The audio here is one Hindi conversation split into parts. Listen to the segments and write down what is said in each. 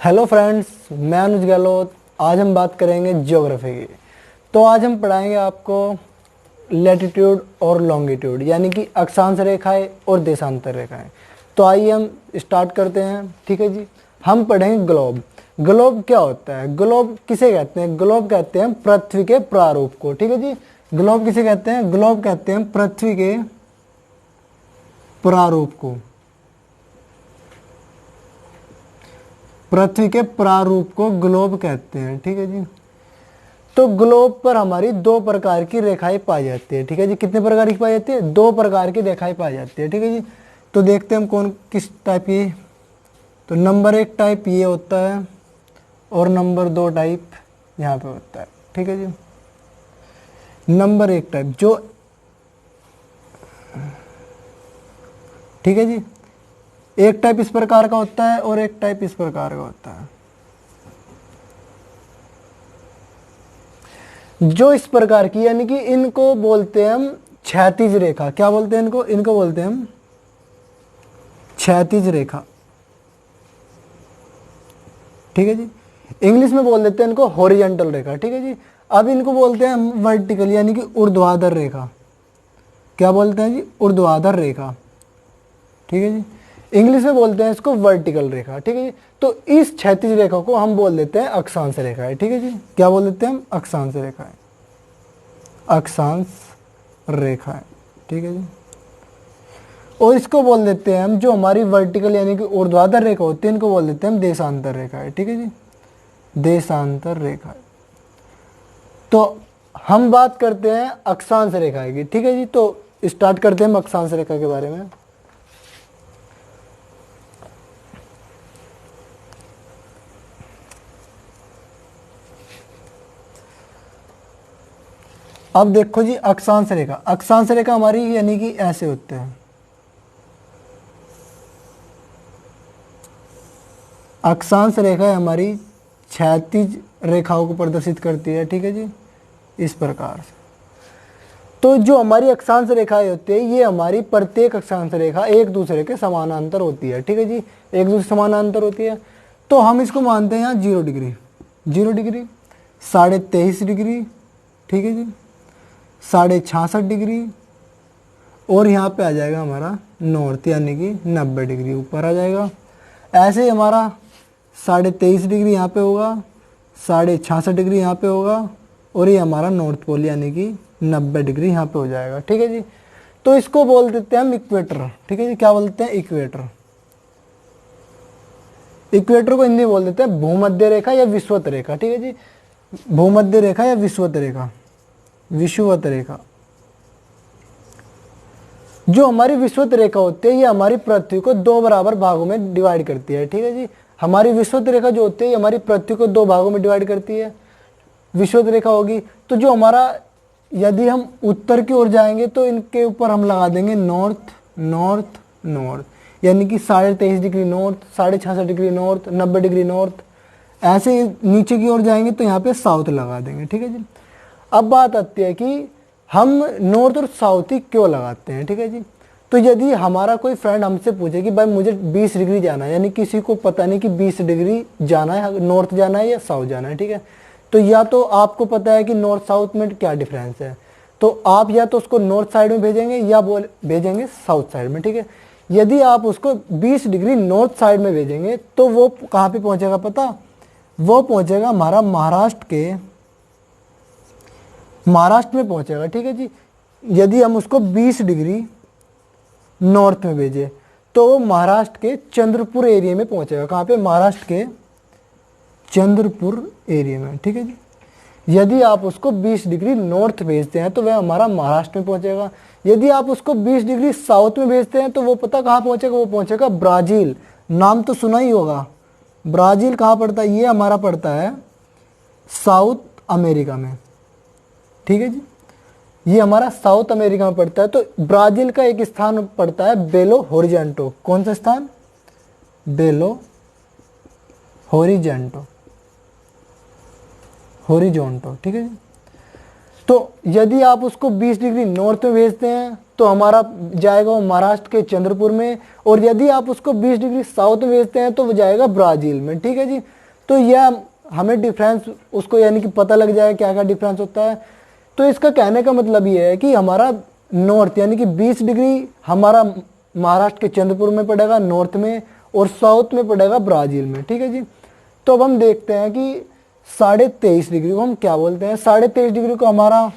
हेलो फ्रेंड्स, मैं अनुज गहलोत। आज हम बात करेंगे ज्योग्राफी की। तो आज हम पढ़ाएंगे आपको लैटिट्यूड और लॉन्गिट्यूड, यानी कि अक्षांश रेखाएं और देशांतर रेखाएं। तो आइए हम स्टार्ट करते हैं। ठीक है जी। हम पढ़ेंगे ग्लोब। ग्लोब क्या होता है? ग्लोब किसे कहते हैं? ग्लोब कहते हैं पृथ्वी के प्रारूप को। ठीक है जी। ग्लोब किसे कहते हैं? ग्लोब कहते हैं पृथ्वी के प्रारूप को। पृथ्वी के प्रारूप को ग्लोब कहते हैं। ठीक है जी। तो ग्लोब पर हमारी दो प्रकार की रेखाएं पाई जाती है। ठीक है जी। कितने प्रकार की पाई जाती है? दो प्रकार की रेखाएं पाई जाती है। ठीक है जी। तो देखते हैं हम कौन किस टाइप की। तो नंबर 1 टाइप ये होता है और नंबर 2 टाइप यहाँ पे होता है। ठीक है जी। नंबर 1 टाइप जो, ठीक है जी, एक टाइप इस प्रकार का होता है और एक टाइप इस प्रकार का होता है। जो इस प्रकार की, यानी कि इनको बोलते हैं हम क्षैतिज रेखा। क्या बोलते हैं इनको? इनको बोलते हैं हम क्षैतिज रेखा। ठीक है जी। इंग्लिश में बोल देते हैं इनको हॉरिजॉन्टल रेखा। ठीक है जी। अब इनको बोलते हैं हम वर्टिकल, यानी कि ऊर्ध्वाधर रेखा। क्या बोलते हैं जी? ऊर्ध्वाधर रेखा। ठीक है जी। इंग्लिश में बोलते हैं इसको वर्टिकल रेखा। ठीक है जी। तो इस क्षैतिज रेखा को हम बोल देते हैं अक्षांश रेखा है। ठीक है जी। क्या बोल देते हैं हम? अक्षांश रेखा है। अक्षांश रेखा है। ठीक है जी। और इसको बोल देते हैं हम, जो हमारी वर्टिकल यानी कि ऊर्ध्वाधर रेखा होती है, इनको बोल देते हैं हम देशांतर रेखा है। ठीक है जी। देशांतर रेखा है। तो हम बात करते हैं अक्षांश रेखा की। ठीक है जी। तो स्टार्ट करते हैं हम अक्षांश रेखा के बारे में। अब देखो जी, अक्षांश रेखा। अक्षांश रेखा हमारी यानी कि ऐसे होते हैं। अक्षांश रेखा हमारी क्षैतिज रेखाओं को प्रदर्शित करती है। ठीक है जी। इस प्रकार से। तो जो हमारी अक्षांश रेखाएं होती है, ये हमारी प्रत्येक अक्षांश रेखा एक दूसरे के समानांतर होती है। ठीक है जी। एक दूसरे समानांतर होती है। तो हम इसको मानते हैं यहाँ 0 डिग्री, 0 डिग्री, 23.5 डिग्री, ठीक है जी, 66.5 डिग्री, और यहाँ पे आ जाएगा हमारा नॉर्थ, यानी कि 90 डिग्री ऊपर आ जाएगा। ऐसे ही हमारा 23.5 डिग्री यहाँ पे होगा, 66.5 डिग्री यहाँ पे होगा, और ये हमारा नॉर्थ पोल यानी कि 90 डिग्री यहाँ पे हो जाएगा। ठीक है जी। तो इसको बोल देते हैं हम इक्वेटर। ठीक है जी। क्या बोलते हैं? इक्वेटर। इक्वेटर को हिंदी बोल देते हैं भूमध्य रेखा या विषुवत रेखा। ठीक है जी। भूमध्य रेखा या विषुवत रेखा, विषुवत रेखा। जो हमारी विषुवत रेखा होती है, ये हमारी पृथ्वी को दो बराबर भागों में डिवाइड करती है। ठीक है जी। हमारी विषुवत रेखा जो होती है, ये हमारी पृथ्वी को दो भागों में डिवाइड करती है। विषुवत रेखा होगी तो जो हमारा, यदि हम उत्तर की ओर जाएंगे तो इनके ऊपर हम लगा देंगे नॉर्थ, नॉर्थ, नॉर्थ, यानी कि 23.5 degree north, 66.5 degree north, 90 degree north. ऐसे नीचे की ओर जाएंगे तो यहाँ पे साउथ लगा देंगे। ठीक है जी। अब बात आती है कि हम नॉर्थ और साउथ ही क्यों लगाते हैं। ठीक है जी। तो यदि हमारा कोई फ्रेंड हमसे पूछे कि भाई मुझे 20 डिग्री जाना है, यानी किसी को पता नहीं कि 20 डिग्री जाना है, नॉर्थ जाना है या साउथ जाना है। ठीक है। तो या तो आपको पता है कि नॉर्थ साउथ में क्या डिफरेंस है, तो आप या तो उसको नॉर्थ साइड में भेजेंगे या भेजेंगे साउथ साइड में। ठीक है। यदि आप उसको 20 डिग्री नॉर्थ साइड में भेजेंगे तो वो कहाँ पे पहुंचेगा पता? वो पहुंचेगा हमारा महाराष्ट्र में पहुंचेगा। ठीक है जी। यदि हम उसको 20 डिग्री नॉर्थ में भेजें तो वो महाराष्ट्र के चंद्रपुर एरिया में पहुंचेगा। कहाँ पे? महाराष्ट्र के चंद्रपुर एरिया में। ठीक है जी। यदि आप उसको 20 डिग्री नॉर्थ भेजते हैं तो वह हमारा महाराष्ट्र में पहुंचेगा। यदि आप उसको 20 डिग्री साउथ में भेजते हैं तो वो पता कहाँ पहुंचेगा? वो पहुंचेगा ब्राज़ील। नाम तो सुना ही होगा। ब्राज़ील कहाँ पड़ता है? ये हमारा पड़ता है साउथ अमेरिका में। ठीक है जी। ये हमारा साउथ अमेरिका में पड़ता है। तो ब्राज़ील का एक स्थान पड़ता है बेलो होरिजेंटो। कौन सा स्थान? बेलो होरिजेंटो, होरिजोंटो। ठीक है जी। तो यदि आप उसको 20 डिग्री नॉर्थ में भेजते हैं तो हमारा जाएगा वो महाराष्ट्र के चंद्रपुर में, और यदि आप उसको 20 डिग्री साउथ में भेजते हैं तो वो जाएगा ब्राज़ील में। ठीक है जी, तो यह हमें डिफरेंस उसको यानी कि पता लग जाएगा क्या क्या डिफरेंस होता है। तो इसका कहने का मतलब ये है कि हमारा नॉर्थ यानी कि 20 डिग्री हमारा महाराष्ट्र के चंद्रपुर में पड़ेगा नॉर्थ में, और साउथ में पड़ेगा ब्राज़ील में। ठीक है जी, तो अब हम देखते हैं कि 23.5 डिग्री को हम क्या बोलते हैं। 23.5 डिग्री को हमारा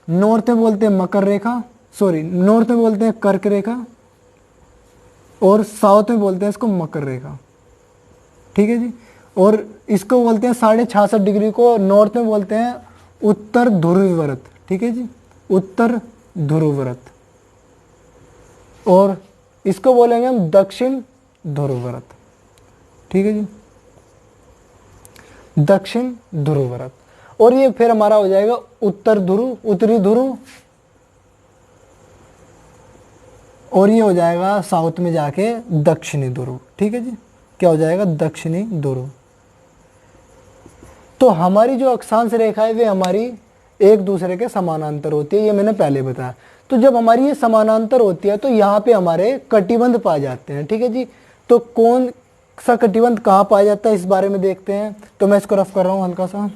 नॉर्थ में बोलते हैं मकर रेखा, सॉरी नॉर्थ में बोलते हैं कर्क रेखा, और साउथ में बोलते हैं इसको मकर रेखा। ठीक है जी, और इसको बोलते हैं 66.5 डिग्री को नॉर्थ में बोलते हैं उत्तर ध्रुव व्रत। ठीक है जी, उत्तर ध्रुव व्रत, और इसको बोलेंगे हम दक्षिण ध्रुव व्रत। ठीक है जी, दक्षिण ध्रुव व्रत। और ये फिर हमारा हो जाएगा उत्तर ध्रुव, उत्तरी ध्रुव, और ये हो जाएगा साउथ में जाके दक्षिणी ध्रुव। ठीक है जी, क्या हो जाएगा दक्षिणी ध्रुव। तो हमारी जो अक्षांश रेखा है वे हमारी एक दूसरे के समानांतर होती है, ये मैंने पहले बताया। तो जब हमारी ये समानांतर होती है तो यहाँ पे हमारे कटिबंध पाए जाते हैं। ठीक है जी, तो कौन सा कटिबंध कहाँ पाया जाता है इस बारे में देखते हैं। तो मैं इसको रफ कर रहा हूँ हल्का सा।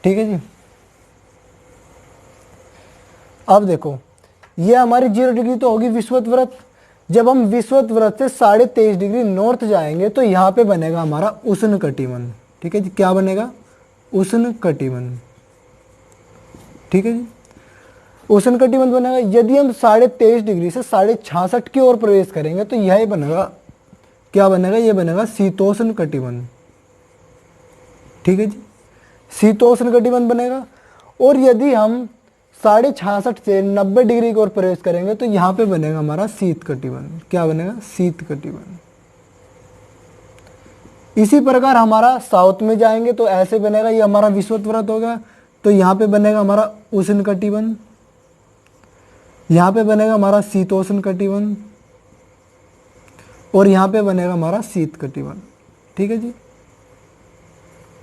ठीक है जी, अब देखो ये हमारी 0 डिग्री तो होगी विषुवत व्रत। जब हम विषुवत व्रत से 23.5 डिग्री नॉर्थ जाएंगे तो यहाँ पे बनेगा हमारा उष्ण कटिबंध। ठीक है जी, क्या बनेगा उष्ण कटिबंध। ठीक है जी, उष्ण कटिबंध बनेगा। यदि हम 23.5 डिग्री से 66.5 की ओर प्रवेश करेंगे तो यह बनेगा, क्या बनेगा, ये बनेगा शीतोष्ण कटिबंध। ठीक है जी, शीतोष्ण कटिबंध बनेगा। और यदि हम 66.5 से 90 डिग्री की ओर प्रवेश करेंगे तो यहाँ पे बनेगा हमारा शीत कटिबंध। क्या बनेगा, शीत कटिबंध। इसी प्रकार हमारा साउथ में जाएंगे तो ऐसे बनेगा, ये हमारा विषुवत व्रत होगा, तो यहाँ पे बनेगा हमारा उष्ण कटिबंध, यहाँ पे बनेगा हमारा शीतोष्ण कटिबंध, और यहाँ पे बनेगा हमारा शीत कटिबंध। ठीक है जी,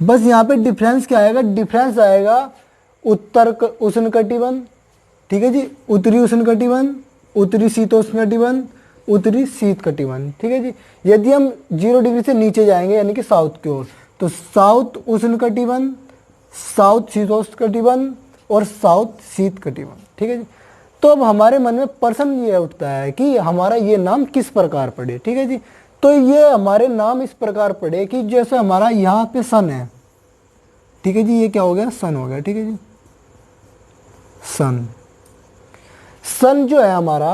बस यहाँ पे डिफरेंस क्या आएगा, डिफरेंस आएगा उत्तर उष्ण कटिबंध। ठीक है जी, उत्तरी उष्ण कटिबंध, उत्तरी शीतोष्ण कटिबंध, उत्तरी शीत कटिबंध। ठीक है जी, यदि हम 0 डिग्री से नीचे जाएंगे यानी कि साउथ की ओर तो साउथ उष्ण कटिबंध, साउथ शीतोष्ण कटिबंध, और साउथ शीत कटिबंध। ठीक है जी, तो अब हमारे मन में प्रश्न ये उठता है कि हमारा ये नाम किस प्रकार पड़े। ठीक है जी, तो ये हमारे नाम इस प्रकार पड़े कि जैसे हमारा यहाँ पे सन है। ठीक है जी, ये क्या हो गया, सन हो गया। ठीक है जी, सन, सन जो है हमारा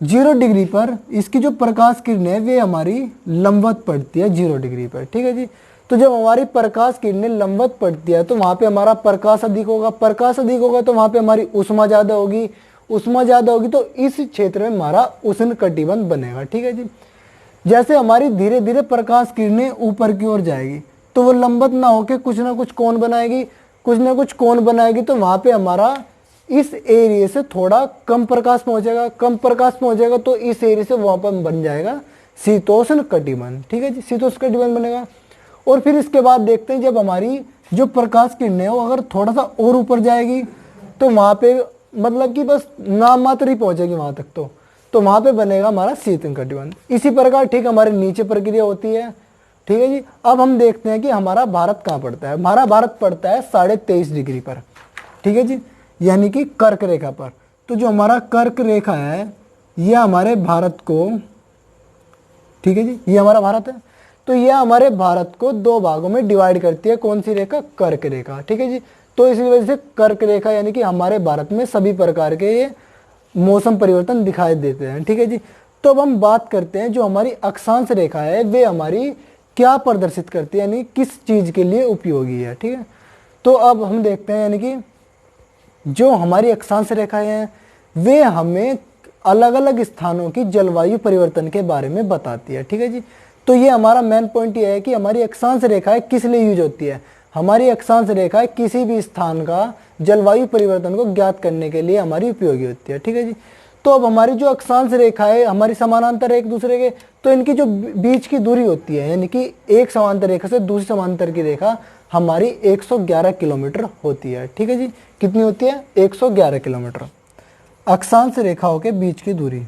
0 डिग्री पर इसकी जो प्रकाश किरणें है वे हमारी लंबवत पड़ती है 0 डिग्री पर। ठीक है जी, तो जब हमारी प्रकाश किरणें लंबवत पड़ती है तो वहाँ पे हमारा प्रकाश अधिक होगा, प्रकाश अधिक होगा तो वहाँ पे हमारी ऊष्मा ज़्यादा होगी, ऊष्मा ज़्यादा होगी तो इस क्षेत्र में हमारा उष्ण कटिबंध बनेगा। ठीक है जी, जैसे हमारी धीरे धीरे प्रकाश किरणें ऊपर की ओर जाएगी तो वो लंबवत ना होकर कुछ ना कुछ कोण बनाएगी, कुछ ना कुछ कोण बनाएगी, तो वहाँ पे हमारा इस एरिया से थोड़ा कम प्रकाश पहुँचेगा, कम प्रकाश पहुँचेगा तो इस एरिया से वहाँ पर बन जाएगा शीतोष्ण कटिबंध। ठीक है जी, शीतोष्ण कटिबंध बनेगा। और फिर इसके बाद देखते हैं जब हमारी जो प्रकाश किरणें वो अगर थोड़ा सा और ऊपर जाएगी तो वहाँ पे मतलब कि बस नाम मात्र ही पहुँचेगी वहाँ तक, तो वहाँ पे बनेगा हमारा शीतोष्ण कटिबंध। इसी प्रकार ठीक हमारे नीचे प्रक्रिया होती है। ठीक है जी, अब हम देखते हैं कि हमारा भारत कहाँ पड़ता है। हमारा भारत पड़ता है 23.5 डिग्री पर। ठीक है जी, यानी कि कर्क रेखा पर। तो जो हमारा कर्क रेखा है यह हमारे भारत को, ठीक है जी, ये हमारा भारत है, तो यह हमारे भारत को 2 भागों में डिवाइड करती है। कौन सी रेखा, कर्क रेखा। ठीक है जी, तो इसी वजह से कर्क रेखा यानी कि हमारे भारत में सभी प्रकार के ये मौसम परिवर्तन दिखाई देते हैं। ठीक है जी, तो अब हम बात करते हैं जो हमारी अक्षांश रेखा है वे हमारी क्या प्रदर्शित करती है, यानी किस चीज़ के लिए उपयोगी है। ठीक है, तो अब हम देखते हैं यानी कि जो हमारी अक्षांश रेखाएं हैं वे हमें अलग अलग स्थानों की जलवायु परिवर्तन के बारे में बताती है। ठीक है जी, तो ये हमारा मेन पॉइंट ये है कि हमारी अक्षांश रेखाएं किस लिए यूज होती है। हमारी अक्षांश रेखाएं किसी भी स्थान का जलवायु परिवर्तन को ज्ञात करने के लिए हमारी उपयोगी होती है। ठीक है जी, तो अब हमारी जो अक्षांश रेखा है हमारी समानांतर है एक दूसरे के, तो इनकी जो बीच की दूरी होती है यानी कि एक समांतर रेखा से दूसरी समांतर की रेखा हमारी 111 किलोमीटर होती है। ठीक है जी, कितनी होती है? 111 किलोमीटर अक्षांश रेखाओं के बीच की दूरी,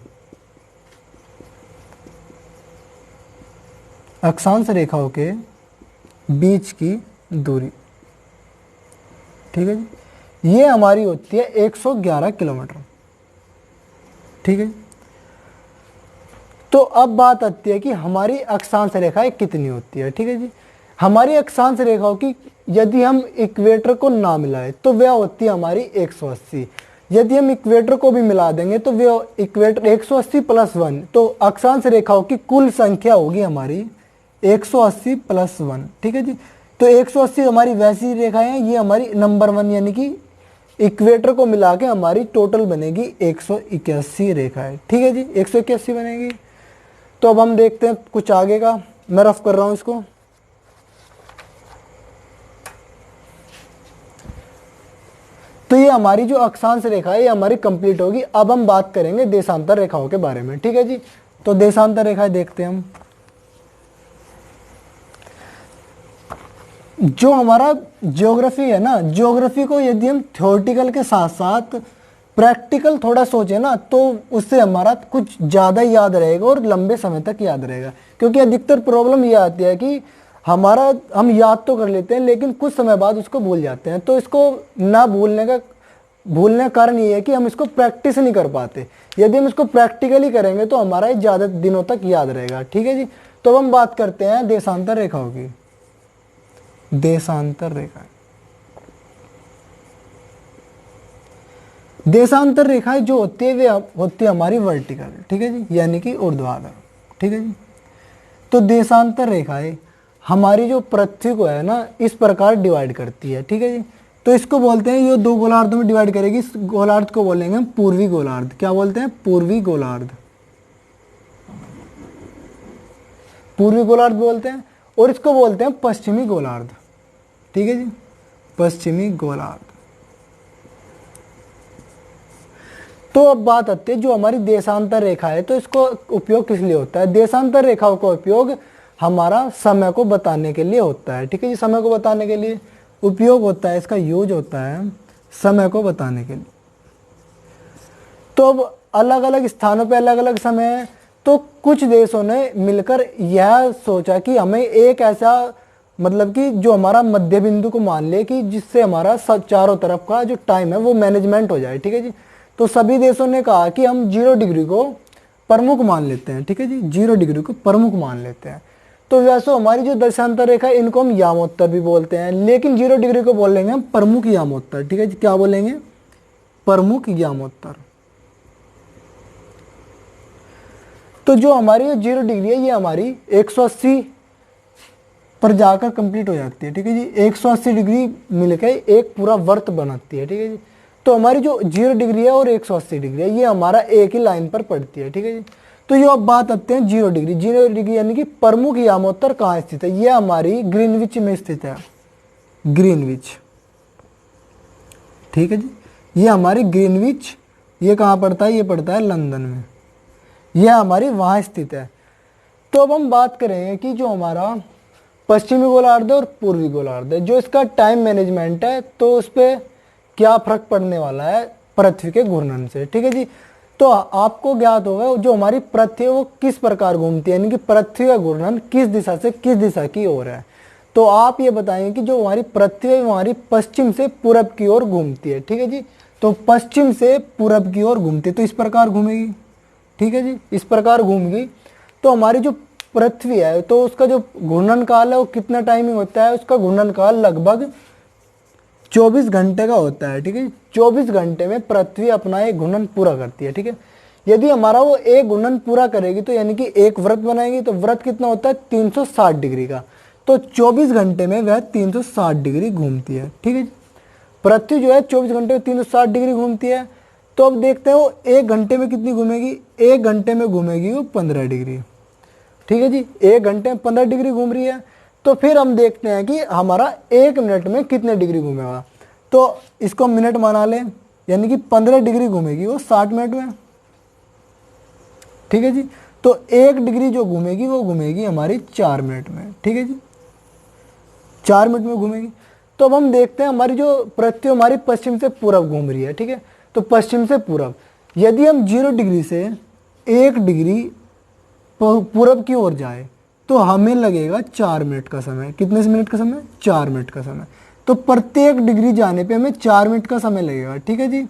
अक्षांश रेखाओं के बीच की दूरी। ठीक है जी, ये हमारी होती है 111 किलोमीटर। ठीक है, तो अब बात आती है कि हमारी अक्षांश रेखाएं कितनी होती है। ठीक है जी, हमारी अक्षांश रेखाओं की यदि हम इक्वेटर को ना मिलाए तो वह होती है हमारी 180। यदि हम इक्वेटर को भी मिला देंगे तो वह इक्वेटर 180 प्लस 1, तो अक्षांश रेखाओं की कुल संख्या होगी हमारी 180 प्लस 1। ठीक है जी, तो 180 हमारी वैसी रेखाएं हैं, ये हमारी नंबर 1 यानी कि इक्वेटर को मिला के हमारी टोटल बनेगी 181 रेखाएं। ठीक है जी, 181 बनेगी। तो अब हम देखते हैं कुछ आगे का, मैं रफ कर रहा हूं इसको। तो ये हमारी जो अक्षांश रेखा है ये हमारी कंप्लीट होगी। अब हम बात करेंगे देशांतर रेखाओं के बारे में। ठीक है जी, तो देशांतर रेखाएं देखते हैं हम। जो हमारा ज्योग्राफी है ना, ज्योग्राफी को यदि हम थ्योरेटिकल के साथ साथ प्रैक्टिकल थोड़ा सोचे ना तो उससे हमारा कुछ ज़्यादा याद रहेगा और लंबे समय तक याद रहेगा। क्योंकि अधिकतर प्रॉब्लम ये आती है कि हम याद तो कर लेते हैं लेकिन कुछ समय बाद उसको भूल जाते हैं। तो इसको ना भूलने का कारण ये है कि हम इसको प्रैक्टिस नहीं कर पाते। यदि हम इसको प्रैक्टिकली करेंगे तो हमारा ज़्यादा दिनों तक याद रहेगा। ठीक है जी, तो अब हम बात करते हैं देशांतर रेखाओं की। देशांतर रेखाएं, देशांतर रेखाएं जो होती है वे होती है हमारी वर्टिकल। ठीक है जी, यानी कि ऊर्ध्वाधर। ठीक है जी, तो देशांतर रेखाएं हमारी जो पृथ्वी को है ना इस प्रकार डिवाइड करती है। ठीक है जी, तो इसको बोलते हैं, ये 2 गोलार्धों में डिवाइड करेगी। इस गोलार्ध को बोलेंगे हम पूर्वी गोलार्ध। क्या बोलते हैं? पूर्वी गोलार्ध। पूर्वी गोलार्ध बोलते हैं। और इसको बोलते हैं पश्चिमी गोलार्ध। ठीक है जी, पश्चिमी गोलार्ध। तो अब बात आती है जो हमारी देशांतर रेखा है, तो इसको उपयोग किस लिए होता है? देशांतर रेखाओं का उपयोग हमारा समय को बताने के लिए होता है। ठीक है जी, समय को बताने के लिए उपयोग होता है, इसका यूज होता है समय को बताने के लिए। तो अब अलग अलग स्थानों पे अलग अलग समय है। तो कुछ देशों ने मिलकर यह सोचा कि हमें एक ऐसा मतलब कि जो हमारा मध्य बिंदु को मान ले कि जिससे हमारा चारों तरफ का जो टाइम है वो मैनेजमेंट हो जाए। ठीक है जी, तो सभी देशों ने कहा कि हम 0 डिग्री को प्रमुख मान लेते हैं। ठीक है जी, 0 डिग्री को प्रमुख मान लेते हैं। तो वैसे हमारी जो देशांतर रेखा है इनको हम यामोत्तर भी बोलते हैं, लेकिन 0 डिग्री को बोलेंगे हम प्रमुख यामोत्तर। ठीक है जी, क्या बोलेंगे? प्रमुख यामोत्तर। तो जो हमारी 0 डिग्री है ये हमारी 180 पर जाकर कंप्लीट हो जाती है। ठीक है जी, 180 डिग्री मिलकर एक पूरा वर्त बनाती है। ठीक है जी, तो हमारी जो 0 डिग्री है और 180 डिग्री है ये हमारा एक ही लाइन पर पड़ती है। ठीक है जी, तो ये अब बात आते हैं 0 डिग्री। 0 डिग्री यानी कि प्रमुख यामोत्तर कहाँ स्थित है? ये हमारी ग्रीनविच में स्थित है। ग्रीनविच। ठीक है जी, ये हमारी ग्रीनविच, ये कहाँ पड़ता है? ये पड़ता है लंदन में। यह हमारी वहाँ स्थित है। तो अब हम बात करेंगे कि जो हमारा पश्चिमी गोलार्ध और पूर्वी गोलार्ध है, जो इसका टाइम मैनेजमेंट है तो उस पर क्या फर्क पड़ने वाला है पृथ्वी के घूर्णन से। ठीक है जी, तो आपको ज्ञात होगा जो हमारी पृथ्वी वो किस प्रकार घूमती है, यानी कि पृथ्वी का घूर्णन किस दिशा से किस दिशा की ओर है। तो आप ये बताएंगे कि जो हमारी पृथ्वी है हमारी पश्चिम से पूरब की ओर घूमती है। ठीक है जी, तो पश्चिम से पूरब की ओर घूमती है तो इस प्रकार घूमेगी। ठीक है जी, इस प्रकार घूमेगी। तो हमारी जो पृथ्वी है तो उसका जो घूर्णन काल है वो कितना टाइमिंग होता है? उसका घूर्णन काल लगभग 24 घंटे का होता है। ठीक है, 24 घंटे में पृथ्वी अपना एक घूर्णन पूरा करती है। ठीक है, यदि हमारा वो एक घूर्णन पूरा करेगी तो यानी कि एक व्रत बनाएगी, तो व्रत कितना होता है? 360 डिग्री का। तो 24 घंटे में वह 360 डिग्री घूमती है। ठीक है, पृथ्वी जो है 24 घंटे में 360 डिग्री घूमती है। तो अब देखते हैं वो एक घंटे में कितनी घूमेगी? एक घंटे में घूमेगी वो 15 डिग्री। ठीक है जी, एक घंटे में 15 डिग्री घूम रही है। तो फिर हम देखते हैं कि हमारा एक मिनट में कितने डिग्री घूमेगा। तो इसको मिनट बना लें, यानी कि 15 डिग्री घूमेगी वो 60 मिनट में। ठीक है जी। तो 1 डिग्री जो घूमेगी वो घूमेगी हमारी 4 मिनट में, ठीक है जी, 4 मिनट में घूमेगी। तो अब हम देखते हैं हमारी जो पृथ्वी हमारी पश्चिम से पूरब घूम रही है, ठीक है। तो पश्चिम से पूरब यदि हम 0 डिग्री से 1 डिग्री पूरब की ओर जाए तो हमें लगेगा 4 मिनट का समय। कितने मिनट का समय? 4 मिनट का समय। तो प्रत्येक डिग्री जाने पे हमें 4 मिनट का समय लगेगा, ठीक है जी।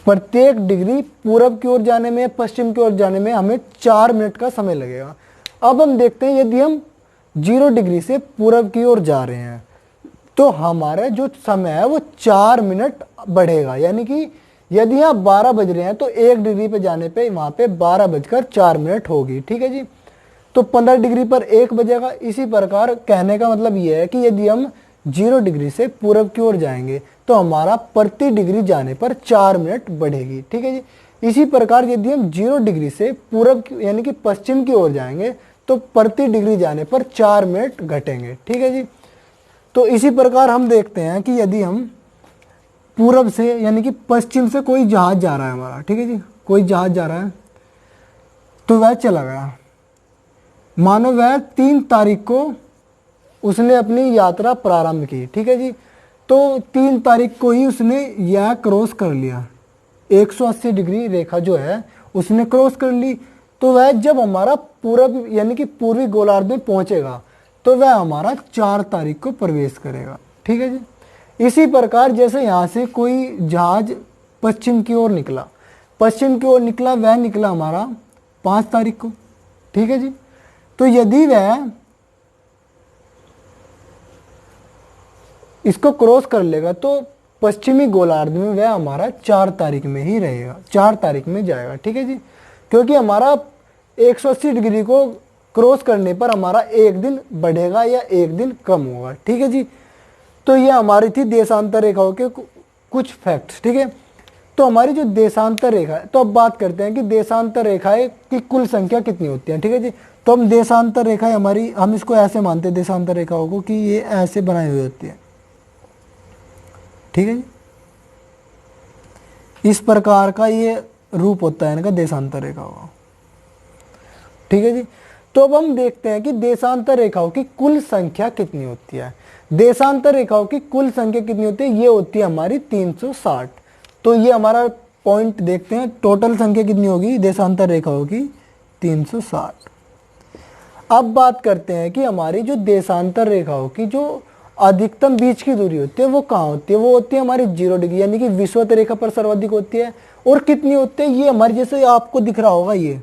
प्रत्येक डिग्री पूरब की ओर जाने में, पश्चिम की ओर जाने में हमें 4 मिनट का समय लगेगा। अब हम देखते हैं यदि हम 0 डिग्री से पूरब की ओर जा रहे हैं तो हमारा जो समय है वो 4 मिनट बढ़ेगा। यानी कि यदि यहाँ 12 बज रहे हैं तो 1 डिग्री पे जाने पे वहाँ पे 12:04 होगी, ठीक है जी। तो 15 डिग्री पर 1 बजेगा। इसी प्रकार कहने का मतलब ये है कि यदि हम 0 डिग्री से पूरब की ओर जाएंगे तो हमारा प्रति डिग्री जाने पर 4 मिनट बढ़ेगी, ठीक है जी। इसी प्रकार यदि हम 0 डिग्री से पूरब यानी कि पश्चिम की ओर जाएंगे तो प्रति डिग्री जाने पर 4 मिनट घटेंगे, ठीक है जी। तो इसी प्रकार हम देखते हैं कि यदि हम पूरब से यानी कि पश्चिम से कोई जहाज जा रहा है हमारा, ठीक है जी, कोई जहाज जा रहा है तो वह चला गया, मानो वह 3 तारीख को उसने अपनी यात्रा प्रारंभ की, ठीक है जी। तो 3 तारीख को ही उसने यह क्रॉस कर लिया, 180 डिग्री रेखा जो है उसने क्रॉस कर ली। तो वह जब हमारा पूरब यानी कि पूर्वी गोलार्ध में पहुंचेगा तो वह हमारा 4 तारीख को प्रवेश करेगा, ठीक है जी। इसी प्रकार जैसे यहाँ से कोई जहाज पश्चिम की ओर निकला, पश्चिम की ओर निकला, वह निकला हमारा 5 तारीख को, ठीक है जी। तो यदि वह इसको क्रॉस कर लेगा तो पश्चिमी गोलार्ध में वह हमारा 4 तारीख में ही रहेगा, 4 तारीख में जाएगा, ठीक है जी। क्योंकि हमारा 180 डिग्री को क्रॉस करने पर हमारा 1 दिन बढ़ेगा या 1 दिन कम होगा, ठीक है जी। तो ये हमारी थी देशांतर रेखाओं के कुछ फैक्ट्स, ठीक है। तो हमारी जो देशांतर रेखा है, तो अब बात करते हैं कि देशांतर रेखाएं की कुल संख्या कितनी होती है, ठीक है जी। तो हम देशांतर रेखाएं हमारी, हम इसको ऐसे मानते हैं देशांतर रेखाओं को कि ये ऐसे बनाई हुई होती है, ठीक है जी। इस प्रकार का ये रूप होता है इनका देशांतर रेखाओं का, ठीक है जी। तो अब हम देखते हैं कि देशांतर रेखाओं की कुल संख्या कितनी होती है। देशांतर रेखाओं की कुल संख्या कितनी होती है? ये होती है हमारी 360। तो ये हमारा पॉइंट देखते हैं, टोटल संख्या कितनी होगी देशांतर रेखाओं की? 360। अब बात करते हैं कि हमारी जो देशांतर रेखाओं की जो अधिकतम बीच की दूरी होती है वो कहाँ होती है? वो होती है हमारी 0 डिग्री यानी कि विषुवत रेखा पर सर्वाधिक होती है। और कितनी होती है? ये हमारी जैसे आपको दिख रहा होगा, ये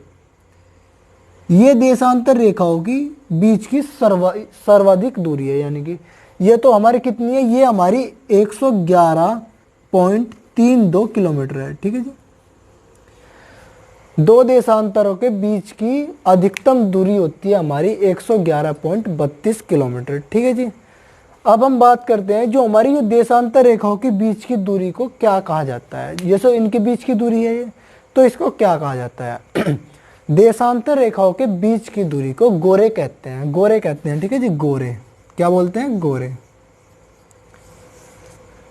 देशांतर रेखाओं की बीच की सर्वाधिक दूरी है, यानी कि ये तो हमारी कितनी है? ये हमारी 111.32 किलोमीटर है, ठीक है जी। दो देशांतरों के बीच की अधिकतम दूरी होती है हमारी 111.32 किलोमीटर, ठीक है जी। अब हम बात करते हैं जो हमारी जो देशांतर रेखाओं के बीच की दूरी को क्या कहा जाता है। जैसे इनके बीच की दूरी है ये, तो इसको क्या कहा जाता है? देशांतर रेखाओं के बीच की दूरी को गोरे कहते हैं, गोरे कहते हैं, ठीक है जी। गोरे क्या बोलते हैं? गोरे।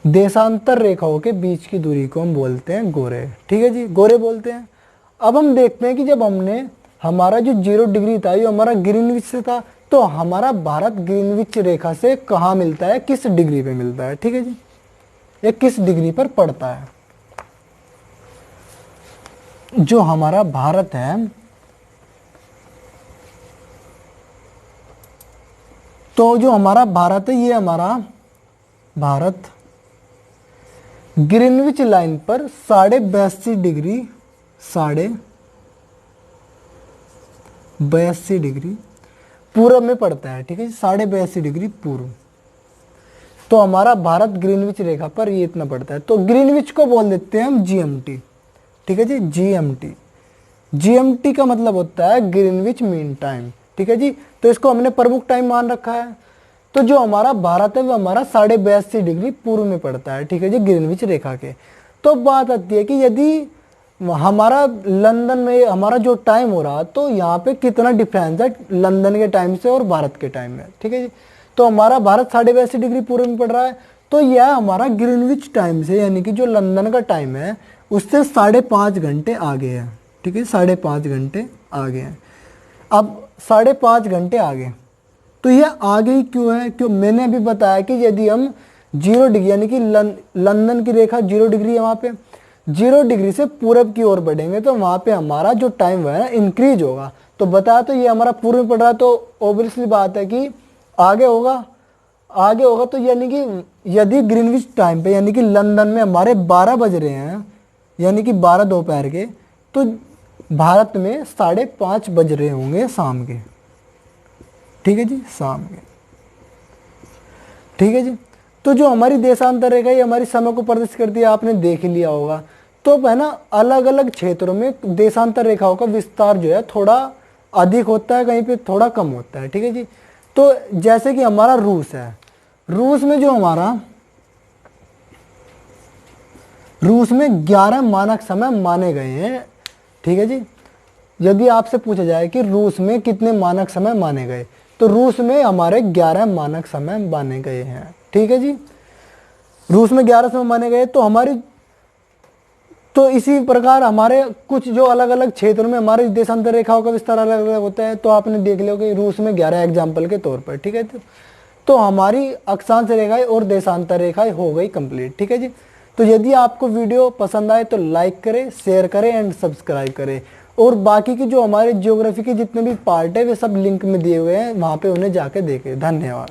देशांतर रेखाओं के बीच की दूरी को हम बोलते हैं गोरे, ठीक है जी, गोरे बोलते हैं। अब हम देखते हैं कि जब हमने हमारा जो 0 डिग्री था ये हमारा ग्रीनविच से था, तो हमारा भारत ग्रीनविच रेखा से कहाँ मिलता है? किस डिग्री पे मिलता है, ठीक है जी, ये किस डिग्री पर पड़ता है? जो हमारा भारत है, तो जो हमारा भारत है ये हमारा भारत ग्रीनविच लाइन पर 82.5 डिग्री 82.5 डिग्री पूर्व में पड़ता है, ठीक है। 82.5 डिग्री पूर्व, तो हमारा भारत ग्रीनविच रेखा पर ये इतना पड़ता है। तो ग्रीनविच को बोल देते हैं हम GMT, ठीक है जी, GMT। GMT का मतलब होता है ग्रीनविच मीन टाइम, ठीक है जी। तो इसको हमने प्रमुख टाइम मान रखा है। तो जो हमारा भारत है वो हमारा 82.5 डिग्री पूर्व में पड़ता है, ठीक है जी, ग्रीनविच रेखा के। तो बात आती है कि यदि हमारा लंदन में हमारा जो टाइम हो रहा, तो यहाँ पे कितना डिफरेंस है लंदन के टाइम से और भारत के टाइम में, ठीक है जी। तो हमारा भारत 82.5 डिग्री पूर्व में पड़ रहा है, तो यह हमारा ग्रीनविच टाइम से यानी कि जो लंदन का टाइम है उससे 5.5 घंटे आगे है, ठीक है, 5.5 घंटे आगे हैं। अब 5.5 घंटे आगे, तो ये आगे ही क्यों है? क्यों, मैंने अभी बताया कि यदि हम 0 डिग्री यानी कि लंदन की रेखा 0 डिग्री है, वहाँ पे 0 डिग्री से पूरब की ओर बढ़ेंगे तो वहाँ पे हमारा जो टाइम है ना इंक्रीज होगा। तो बताया तो ये हमारा पूर्व में पड़ रहा है, तो ऑब्वियसली बात है कि आगे होगा, आगे होगा। तो यानी कि यदि ग्रीनविच टाइम पे यानी कि लंदन में हमारे 12 बज रहे हैं, यानी कि 12 दोपहर के, तो भारत में 5:30 बज रहे होंगे शाम के, ठीक है जी, शाम के, ठीक है जी। तो जो हमारी देशांतर रेखा ये हमारी समय को प्रदर्शित करती है, आपने देख ही लिया होगा। तो है ना, अलग अलग क्षेत्रों में देशांतर रेखाओं का विस्तार जो है थोड़ा अधिक होता है, कहीं पे थोड़ा कम होता है, ठीक है जी। तो जैसे कि हमारा रूस है, रूस में जो हमारा रूस में 11 मानक समय माने गए हैं, ठीक है जी। यदि आपसे पूछा जाए कि रूस में कितने मानक समय माने गए, तो रूस में हमारे 11 मानक समय माने गए हैं, ठीक है जी। रूस में 11 समय माने गए। तो इसी प्रकार हमारे कुछ जो अलग अलग क्षेत्रों में हमारे देशांतर रेखाओं का विस्तार अलग अलग होता है। तो आपने देख लिया कि रूस में 11 एग्जाम्पल के तौर पर, ठीक है। तो हमारी अक्षांश रेखाएं और देशांतर रेखाएं हो गई कंप्लीट, ठीक है जी। तो यदि आपको वीडियो पसंद आए तो लाइक करें, शेयर करें एंड सब्सक्राइब करें। और बाकी की जो हमारे ज्योग्राफी के जितने भी पार्ट है वे सब लिंक में दिए हुए हैं, वहाँ पे उन्हें जाके देखें। धन्यवाद।